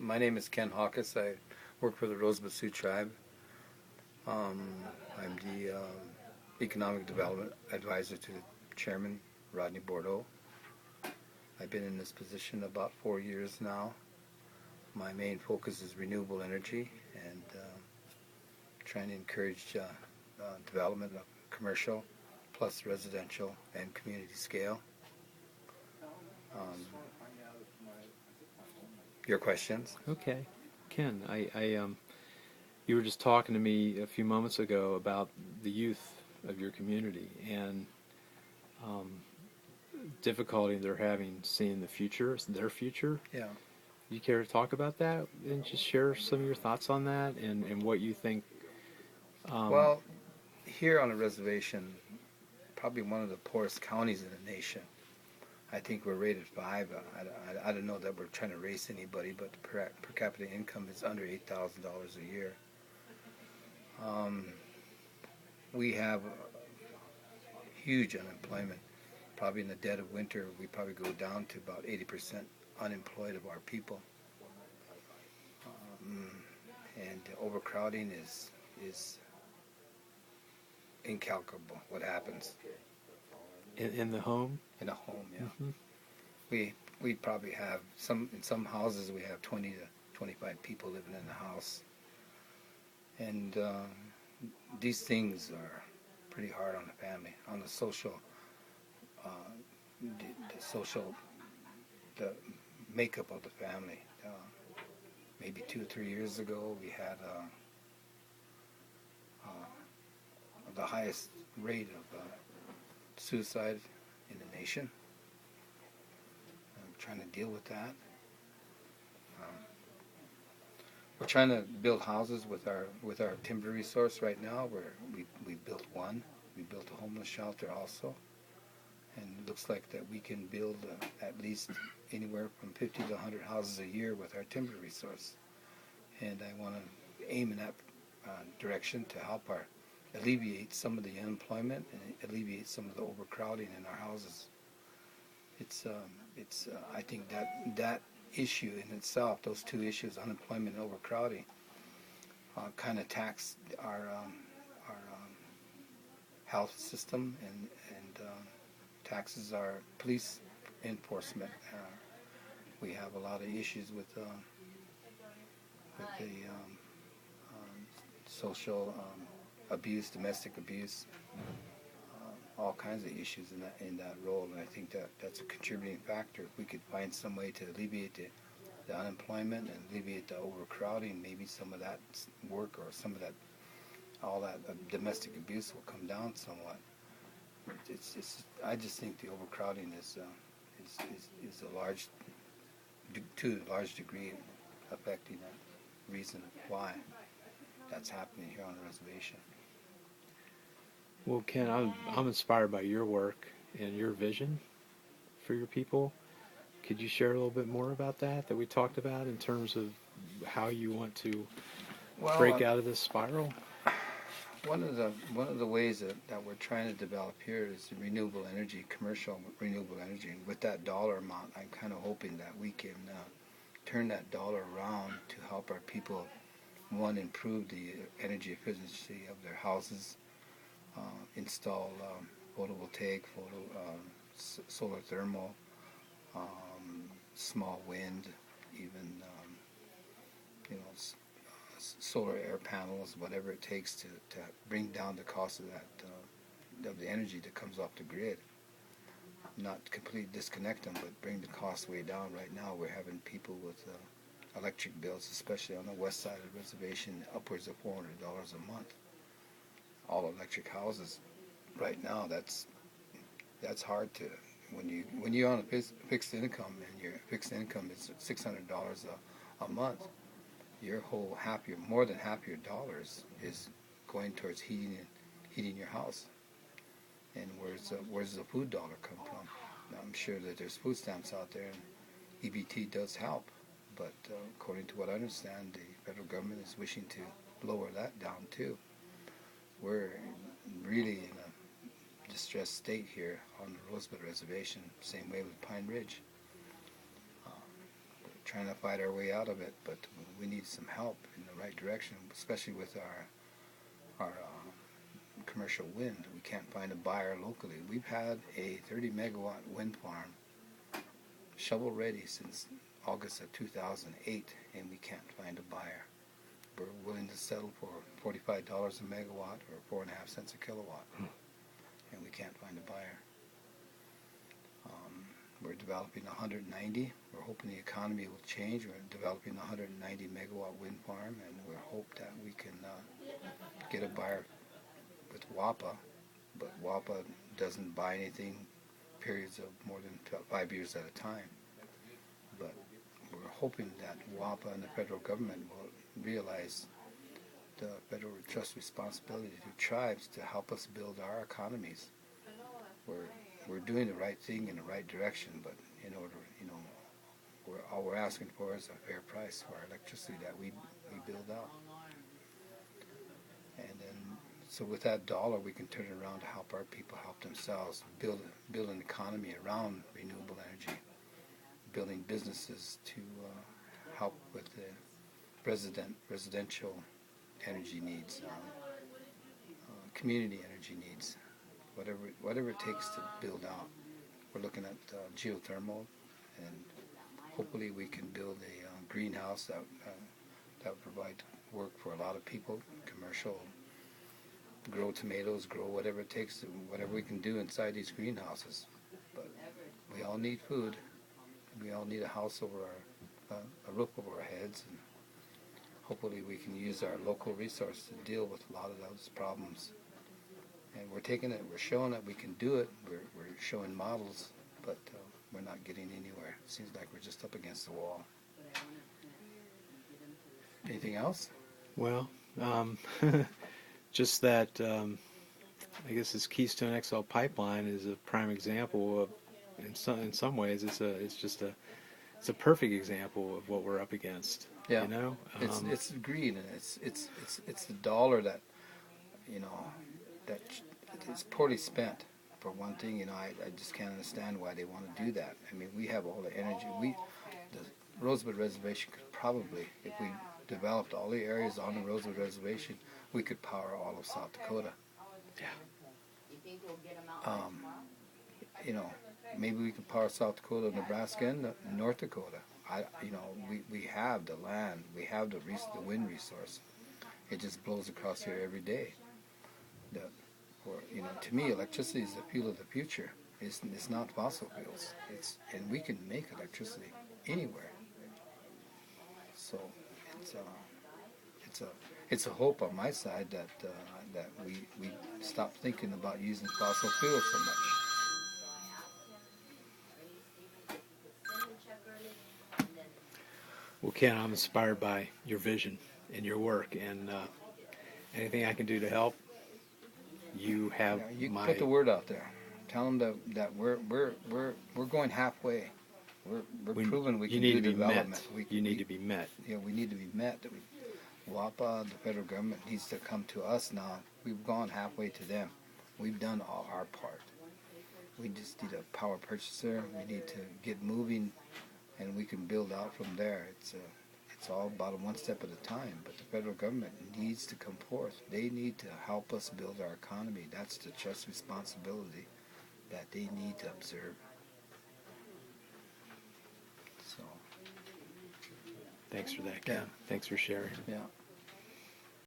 My name is Ken Haukaas. I work for the Rosebud Sioux Tribe. I'm the Economic Development Advisor to the Chairman, Rodney Bordeaux. I've been in this position about 4 years now. My main focus is renewable energy and trying to encourage development of commercial plus residential and community scale. Your questions? Okay. Ken, you were just talking to me a few moments ago about the youth of your community and difficulty they're having seeing the future, their future. Yeah. You care to talk about that and just share some of your thoughts on that and what you think? Well, here on the reservation, probably one of the poorest counties in the nation. I think we're rated 5. I don't know that we're trying to race anybody, but per capita income is under $8,000 a year. We have huge unemployment. Probably in the dead of winter, we probably go down to about 80% unemployed of our people. And overcrowding is incalculable. What happens In the home? in a home? Yeah. Mm-hmm. We probably have in some houses we have 20 to 25 people living in the house, and these things are pretty hard on the family, on the social, the makeup of the family. Maybe 2 or 3 years ago, we had the highest rate of suicide in the nation. I'm trying to deal with that. We're trying to build houses with our timber resource right now. We built one. We built a homeless shelter also, and it looks like that we can build at least anywhere from 50 to 100 houses a year with our timber resource. And I want to aim in that direction to help alleviate some of the unemployment and alleviate some of the overcrowding in our houses. I think that issue in itself, those two issues, unemployment and overcrowding, kind of tax our health system and taxes our police enforcement. We have a lot of issues with the social abuse, domestic abuse, all kinds of issues in that role, and I think that's a contributing factor. If we could find some way to alleviate the unemployment and alleviate the overcrowding, maybe some of that work or some of that, all that domestic abuse will come down somewhat. I just think the overcrowding is to a large degree affecting that reason why that's happening here on the reservation. Well, Ken, I'm inspired by your work and your vision for your people. Could you share a little bit more about that we talked about in terms of how you want to break out of this spiral? One of the ways that we're trying to develop here is renewable energy, commercial renewable energy. And with that dollar amount, I'm kind of hoping that we can turn that dollar around to help our people, one, improve the energy efficiency of their houses, install photovoltaic, solar thermal, small wind, even solar air panels, whatever it takes to bring down the cost of that of the energy that comes off the grid. Not completely disconnect them, but bring the cost way down. Right now, we're having people with electric bills, especially on the west side of the reservation, upwards of $400 a month. All electric houses. Right now, that's hard to when you're on a fixed income and your fixed income is $600 a month. More than half your dollars is going towards heating your house. And where's the food dollar come from? Now, I'm sure that there's food stamps out there, and EBT does help. But according to what I understand, the federal government is wishing to lower that down too. We're really in a distressed state here on the Rosebud Reservation, same way with Pine Ridge. trying to fight our way out of it, but we need some help in the right direction, especially with our commercial wind. We can't find a buyer locally. We've had a 30 megawatt wind farm shovel ready since August of 2008, and we can't find a buyer. We're willing to settle for $45 a megawatt or 4.5 cents a kilowatt, and we can't find a buyer. We're developing 190. We're hoping the economy will change. We're developing a 190 megawatt wind farm, and we hope that we can get a buyer with WAPA, but WAPA doesn't buy anything periods of more than 5 years at a time. But we're hoping that WAPA and the federal government will realize the federal trust responsibility to tribes to help us build our economies. We're doing the right thing in the right direction, but in order, all we're asking for is a fair price for our electricity that we build out. And then, so with that dollar, we can turn it around to help our people help themselves, build an economy around renewable energy, building businesses to help with the residential energy needs, community energy needs. Whatever it takes to build out. We're looking at geothermal, and hopefully we can build a greenhouse that would provide work for a lot of people, commercial, grow tomatoes, grow whatever it takes, whatever we can do inside these greenhouses. But we all need food. We all need a house over a roof over our heads, and hopefully we can use our local resource to deal with a lot of those problems. And we're taking it, we're showing that we can do it, we're showing models, but we're not getting anywhere. It seems like we're just up against the wall. Anything else? Well, just that I guess this Keystone XL pipeline is a prime example of, in some ways, it's a perfect example of what we're up against. Yeah, you know, it's greed, and it's the dollar that that it's poorly spent. For one thing, I just can't understand why they want to do that. I mean, we have all the energy. The Rosebud Reservation could probably, if we developed all the areas on the Rosebud Reservation, we could power all of South Dakota. Yeah. Maybe we could power South Dakota, Nebraska, and North Dakota. We have the land, we have the wind resource. It just blows across here every day. To me, electricity is the fuel of the future. It's not fossil fuels. And we can make electricity anywhere. So it's a hope on my side that we stop thinking about using fossil fuels so much. Well, Ken, I'm inspired by your vision and your work, and anything I can do to help. You have you put the word out there. Tell them that we're going halfway. We're proving we can do development. You need to be met. Yeah, we need to be met. WAPA, the federal government, needs to come to us now. We've gone halfway to them. We've done all our part. We just need a power purchaser. We need to get moving, and we can build out from there. It's all about one step at a time, but the federal government needs to come forth. They need to help us build our economy. That's the trust responsibility that they need to observe. So, thanks for that, Ken. Yeah. Thanks for sharing. Yeah.